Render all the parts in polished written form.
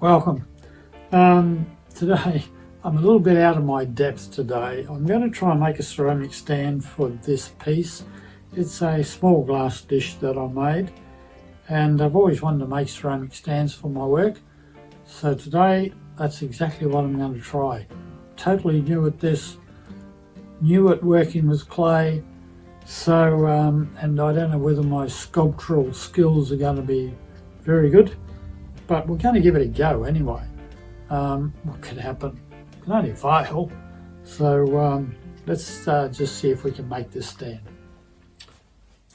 Welcome. Today I'm a little bit out of my depth today. I'm going to try and make a ceramic stand for this piece. It's a small glass dish that I made, and I've always wanted to make ceramic stands for my work. So today that's exactly what I'm going to try. Totally new at this, new at working with clay. So, and I don't know whether my sculptural skills are going to be very good, but we're going to give it a go anyway. What could happen? It can only fail. So let's just see if we can make this stand.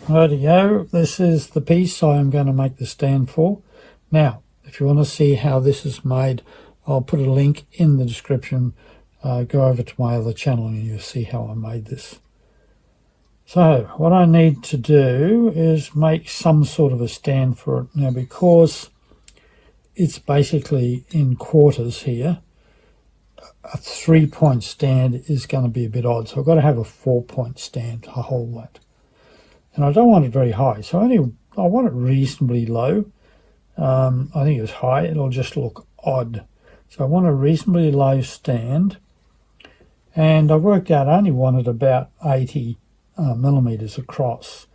Rightio, this is the piece I am going to make the stand for. Now, if you want to see how this is made, I'll put a link in the description. Go over to my other channel and you'll see how I made this. So what I need to do is make some sort of a stand for it. Now, because it's basically in quarters here, a 3-point stand is going to be a bit odd. So I've got to have a 4-point stand to hold that. And I don't want it very high, so I want it reasonably low. I think it's high, it'll just look odd. So I want a reasonably low stand. And I worked out I only wanted about 80 millimeters across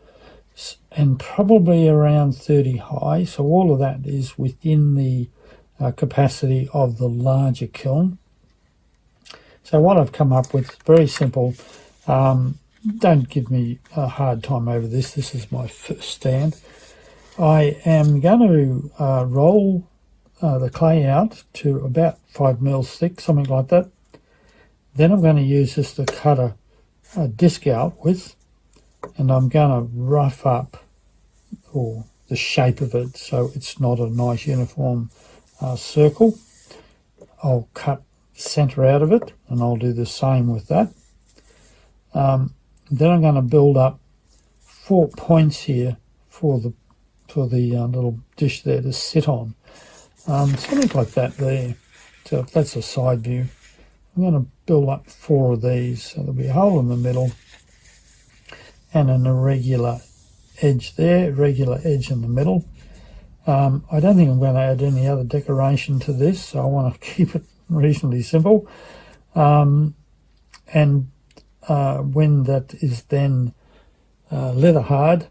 and probably around 30 high. So all of that is within the capacity of the larger kiln. So what I've come up with, very simple. Don't give me a hard time over this. This is my first stand. I am going to roll the clay out to about 5 mils thick, something like that. Then I'm going to use this to cut a disc out with, and I'm going to rough up the shape of it so it's not a nice uniform circle. I'll cut center out of it, and I'll do the same with that. Then I'm going to build up 4 points here for the little dish there to sit on. Something like that there. So if that's a side view, I'm going to build up 4 of these. So there'll be a hole in the middle and an irregular edge there, irregular edge in the middle. I don't think I'm going to add any other decoration to this, so I want to keep it reasonably simple. And when that is then leather hard,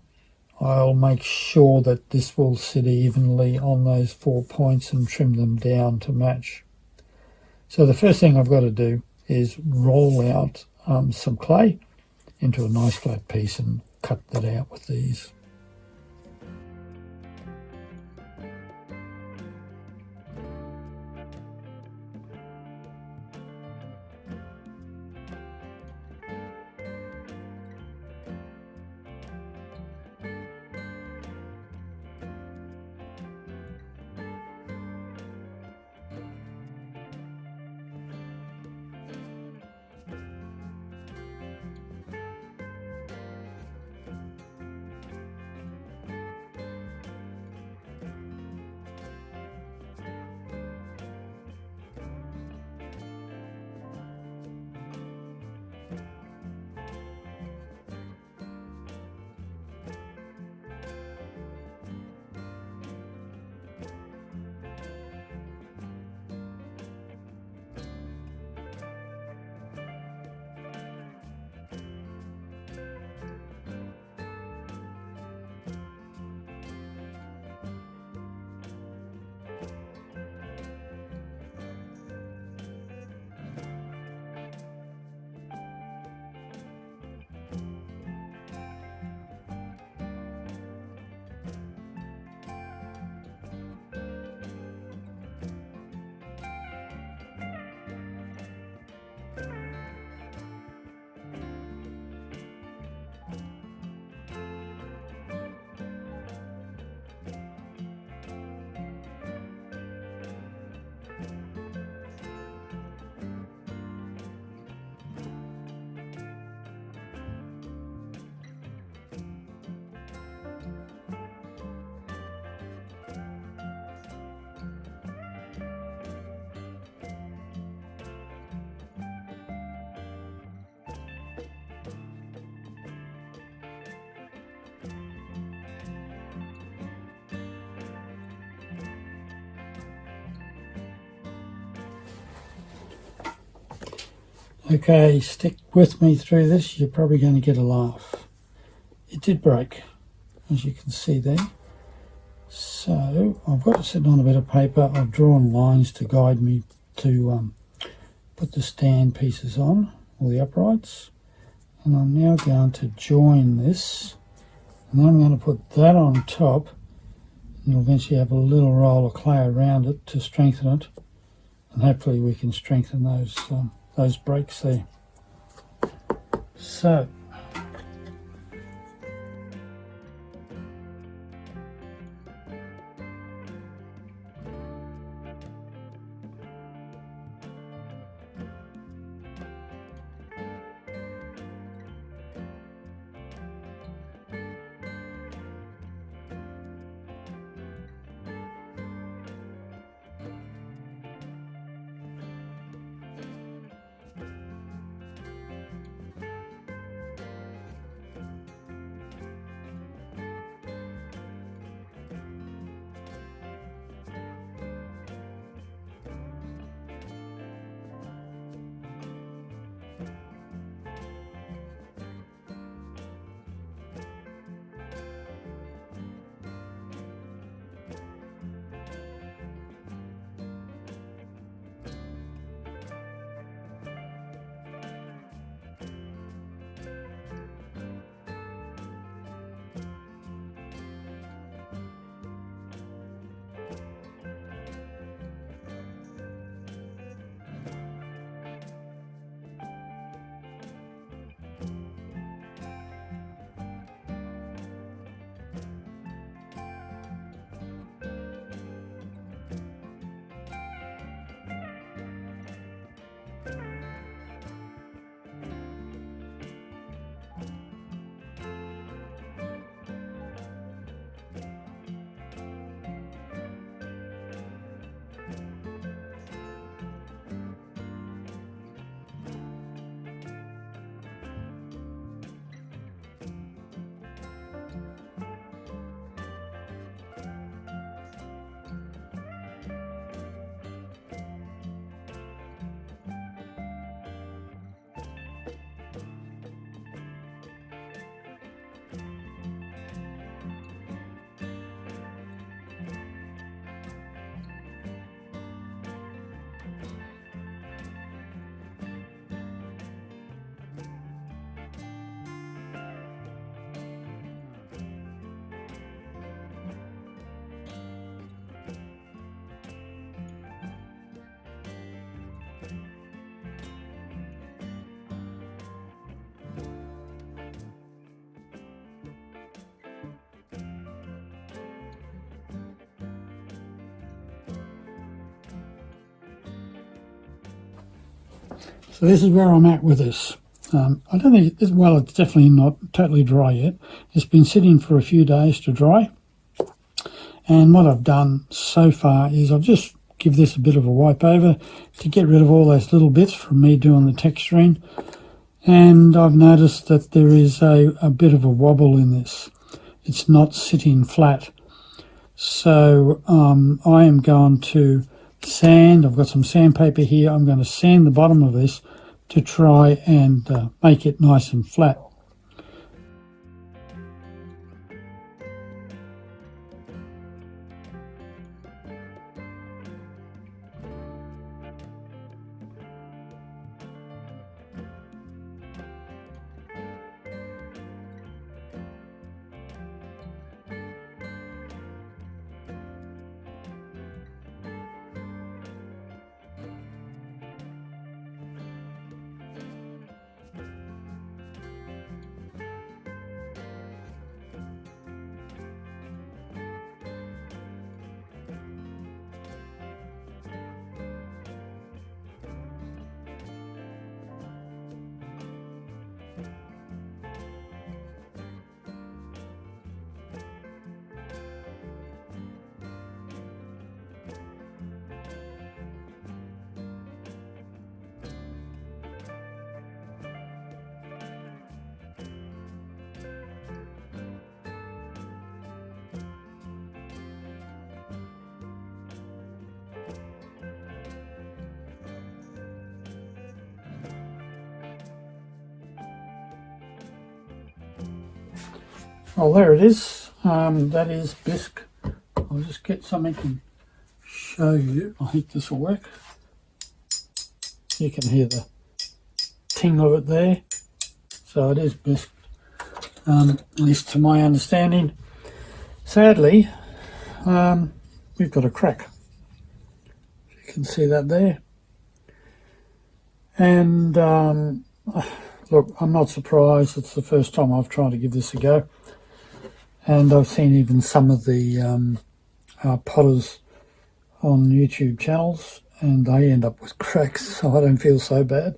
I'll make sure that this will sit evenly on those 4 points and trim them down to match. So the first thing I've got to do is roll out some clay into a nice flat piece and cut that out with these. Okay, stick with me through this. You're probably going to get a laugh. It did break, as you can see there. So I've got it sitting on a bit of paper. I've drawn lines to guide me to put the stand pieces on, or the uprights. And I'm now going to join this. And then I'm going to put that on top. And you'll eventually have a little roll of clay around it to strengthen it. And hopefully we can strengthen those breaks there. So this is where I'm at with this. I don't think, it's definitely not totally dry yet. It's been sitting for a few days to dry. And what I've done so far is I've just give this a bit of a wipe over to get rid of all those little bits from me doing the texturing. And I've noticed that there is a bit of a wobble in this. It's not sitting flat. So I am going to sand. I've got some sandpaper here. I'm going to sand the bottom of this to try and make it nice and flat. Well, there it is. That is Bisque. I'll just get something and show you. I think this will work. You can hear the ting of it there. So it is Bisque, at least to my understanding. Sadly, we've got a crack. You can see that there. And look, I'm not surprised. It's the first time I've tried to give this a go. And I've seen even some of the potters on YouTube channels, and they end up with cracks, so I don't feel so bad.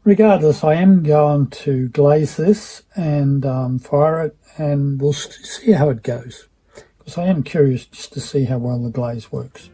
Regardless, I am going to glaze this and fire it, and we'll see how it goes, because I am curious just to see how well the glaze works.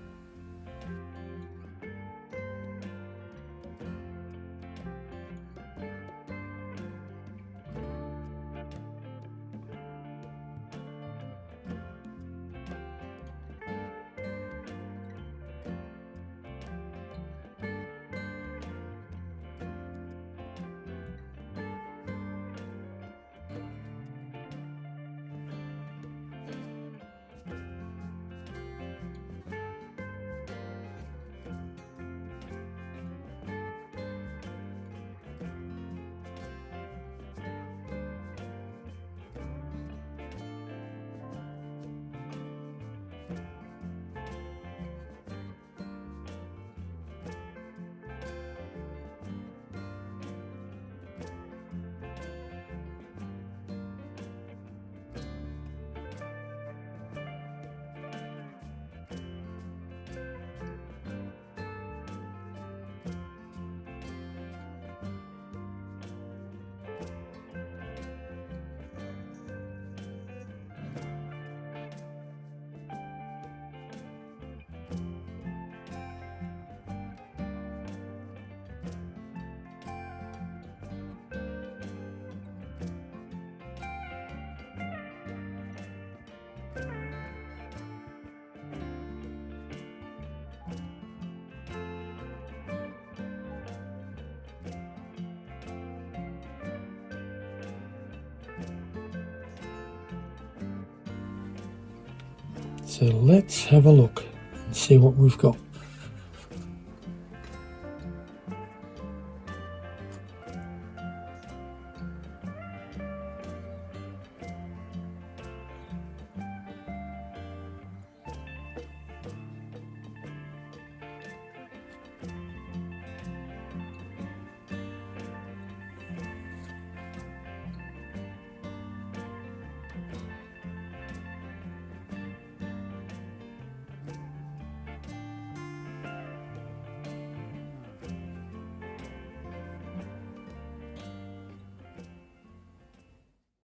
So let's have a look and see what we've got.